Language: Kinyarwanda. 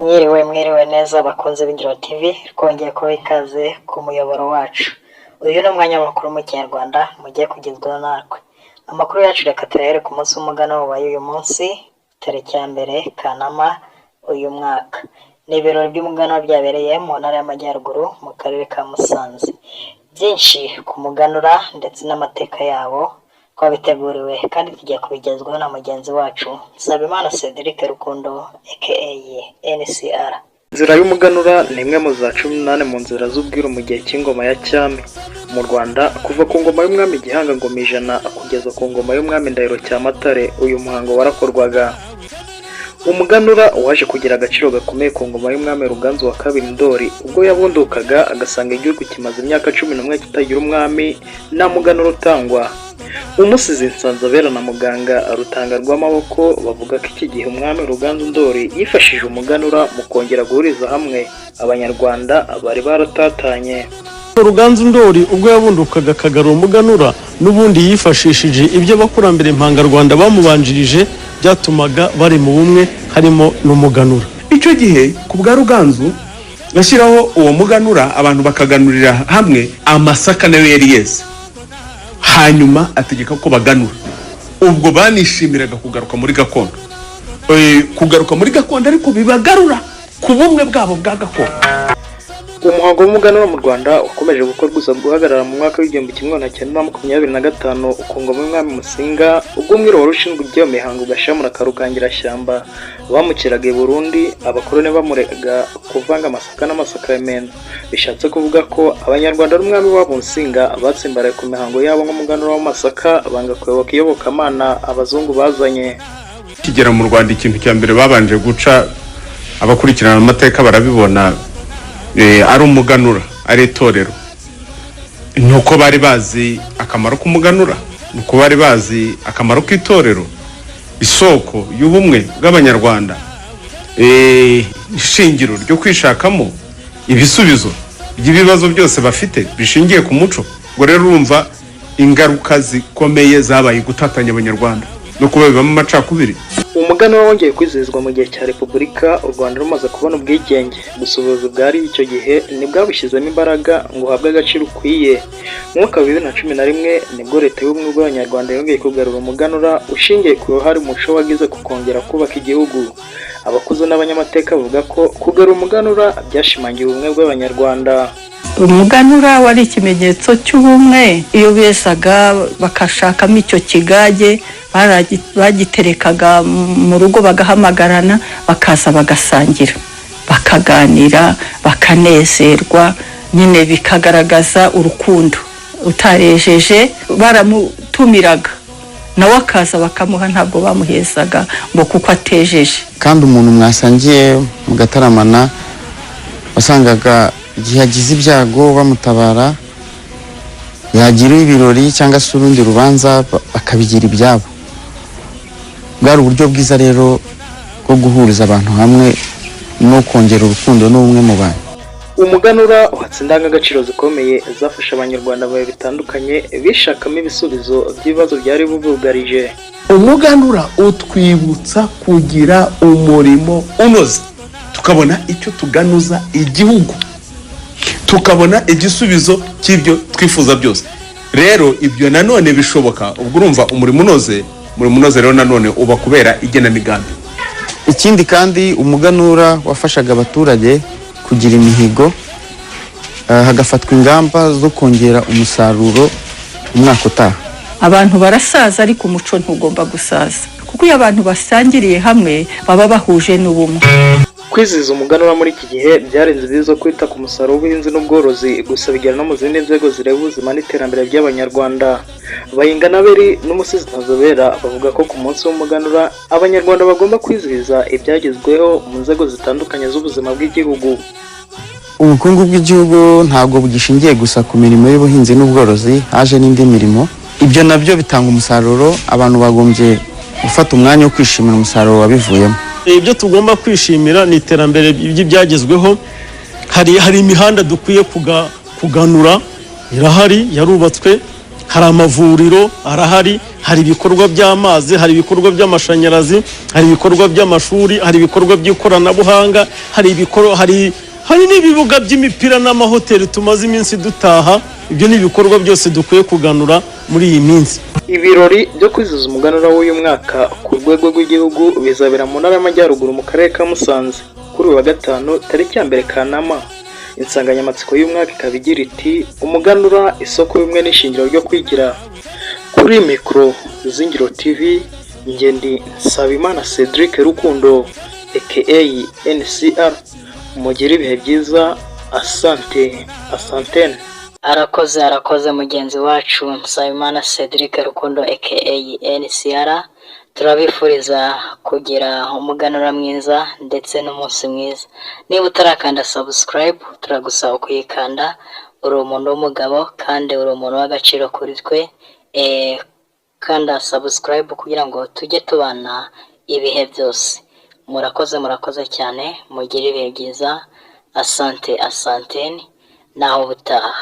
Mwiriwe neza bakunze b'Ingiro TV twongeye kuba ikaze ku muyoboro wacu. Uyu ni umwanya w'amakuru mu Kinyarwanda mugiye kugezwaho natwe. Amakuru yacu reka tuyahere ku munsi w'umuganura wabaye uyu munsi tariki ya 2 Kanama uyu mwaka. Ni ibirori by'umuganura byabereye mu ntara y'Amajyaruguru mu karere ka Musanze. Byinshi ku muganura ndetse n'amateka yawo twabiteguriwe kandi tugiye kubigezwaho na mugenzi wacu Nsabimana Cedric Rukundo aka NCR. Inzira y'umuganura ni imwe mu za 18 mu nzira z'ubwiru mu gihe cy'ingoma ya cyami mu Rwanda, kuva ku ngoma y'umwami Gihanga ngoma ijana kugeza ku ngoma y'umwami Ndahiro Cyamatare. Uyu muhango warakorwaga. Umuganura waje kugira agaciro gakomeye ku ngoma y'umwami Ruganzu wa kabiri Ndoli, ubwo yabundukaga agasanga igihugu kimaze imyaka 11 kitagira umwami nta muganura utangwa. Umusizi Nsanzabera na muganga Rutanga rw'amaboko bavuga ko iki gihe umwami Ruganzu Ndoli yifashije umuganura mu kongera guhuriza hamwe abanyarwanda bari baratatanye. Ruganzu Ndoli ubwo yabundukaga akagarura umuganura n'ubundi yifashishije ibyo bakurambere impangarwanda bamubanjirije byatumaga bari mu bumwe harimo n'umuganura. Icyo gihe ku bwa Ruganzu nashyiraho uwo muganura abantu bakaganurira hamwe amasaka nayo yari yeze, hanyuma ategeka ko baganura. Ubwo banishimiraga kugaruka muri gakondo, kugaruka muri gakondo ariko bibagarura ku bumwe bwabo bwa gakondo. Umuhango w'umuganura mu Rwanda ukomeje gukorwa gusa guhagarara mu mwaka w'1925 ku ngoma y'umwami Musinga, ubwo umwirondoro ushinzwe ibyo mihango Gashamura Karukangira shyamba bamukiraga i Burundi, abakoroni bamurega kuvanga amasaka n'amasakaramentu. Bishatse kuvuga ko abanyarwanda n'umwami wabo Musinga batsimbaraye ku mihango yabo nk'umuganura w'amasaka, banga kuyoboka iyobokamana abazungu bazanye. Kigera mu Rwanda ikintu cya mbere babanje guca, abakurikirana amateka barabibona, ari umuganura, ari itorero. Nuko bari bazi akamaro k'umuganura, nuko bari bazi akamaro k'itorero, isoko y'ubumwe bw'abanyarwanda, ishingiro ryo kwishakamo ibisubizo by'ibibazo byose bafite bishingiye ku muco. Ngo rero urumva ingaruka zikomeye zabaye gutatanya abanyarwanda no kubabibamo amacakubiri. Umuganura wongeye kwizihizwa mu gihe cya Repubulika u Rwanda rumaze kubona ubwigenge. Gusa ubuyobozi bwari icyo gihe ntibwabushyizemo imbaraga ngo uhabwe agaciro ukwiye. Mu mwaka wa 2011 nibwo leta y'ubumwe bw'abanyarwanda yongeye kugarura umuganura ushingiye ku ruhare umuco wagize ku kongera kubaka igihugu. Abakuze n'abanyamateka bavuga ko kugarura umuganura byashimangiye ubumwe bw'abanyarwanda. Umuganura wari ikimenyetso cy'ubumwe. Iyo besaga bakashakamo icyo kigage bagiterekaga mu rugo, bagahamagarana bakaza bagasangira, bakaganira, bakanezerwa, nyine bikagaragaza urukundo. Utarejeje baramutumiraga nawe akaza bakamuha, ntabwo bamuhezaga ngo kuko atejeje. Kandi umuntu mwasangiye mugataramana wasangaga igihe yagize ibyago bamutabara, yagira ibirori cyangwa se urundi rubanza bakabigira ibyabo. Bwari uburyo bwiza rero bwo guhuriza abantu hamwe no kongera urukundo n'ubumwe mu bantu. Umuganura uhatse indangagaciro zikomeye zafasha abanyarwanda bawe bitandukanye bishakamo ibisubizo by'ibibazo byari bubugarije. Umuganura utwibutsa kugira umurimo unoze, tukabona icyo tuganuza igihugu, tukabona igisubizo cy'ibyo twifuza byose. Rero ibyo nanone bishoboka ubwo urumva umurimo unoze rero nanone uba kubera igenamigambi. Ikindi kandi umuganura wafashaga abaturage kugira imihigo, hagafatwa ingamba zo kongera umusaruro umwaka utaha. Abantu barasaza ariko umuco ntugomba gusaza, kuko iyo abantu basangiriye hamwe baba bahuje n'ubumwe. Kwizihiza umuganura muri iki gihe byarenze ibizo kwita ku musaruro w'ubuhinzi n'ubworozi gusa, bigera no mu zindi nzego zireba ubuzima n'iterambere by'abanyarwanda. Bayinganaberi n'umusizi Nsanzabera bavuga ko ku munsi w'umuganura abanyarwanda bagomba kwizihiza ibyagezweho mu nzego zitandukanye z'ubuzima bw'igihugu. Ubukungu bw'igihugu ntabwo bugishingiye gusa ku mirimo y'ubuhinzi n'ubworozi, haje n'indi mirimo. Ibyo nabyo bitanga umusaruro. Abantu bagombye gufata umwanya wo kwishimira umusaruro wabivuyemo. Ibyo tugomba kwishimira ni iterambere by'ibyagezweho. Hari imihanda dukwiye kuganura, irahari, yarubatswe. hari amavuriro arahari, hari ibikorwa by'amazi, hari ibikorwa by'amashanyarazi, hari ibikorwa by'amashuri, hari ibikorwa by'ikoranabuhanga, hari n'ibibuga by'imipira n'amahoteli tumaze iminsi dutaha. Ibyo ni ibikorwa byose dukwiye kuganura muri iyi minsi. Ibirori byo kwizihiza umuganura w'uyu mwaka ku rwego rw'igihugu bizabera mu ntara y'Amajyaruguru mu karere ka Musanze kuri uyu wa gatanu tariki ya 2 Kanama. Insanganyamatsiko y'umwaka ikaba igira iti umuganura isoko y'umwe n'ishingiro ryo kwigira. Kuri mikoro Zingiro TV Ngendi Nsabimana Cedric Rukundo aka NCR. Mugire ibihe byiza. Asante. Arakoze mugenzi wacu Nsabimana Cedric Rukundo aka NCR. Turabifuriza kugira umuganura mwiza ndetse n'umunsi mwiza. Niba utarakanda subscribe turagusaba kuyikanda. Uri umuntu w'umugabo kandi uri umuntu w'agaciro kuri twe. Kanda subscribe kugira ngo tujye tubana ibihe byose. Murakoze cyane. Mugire ibihe byiza. Asante naho ubutaha.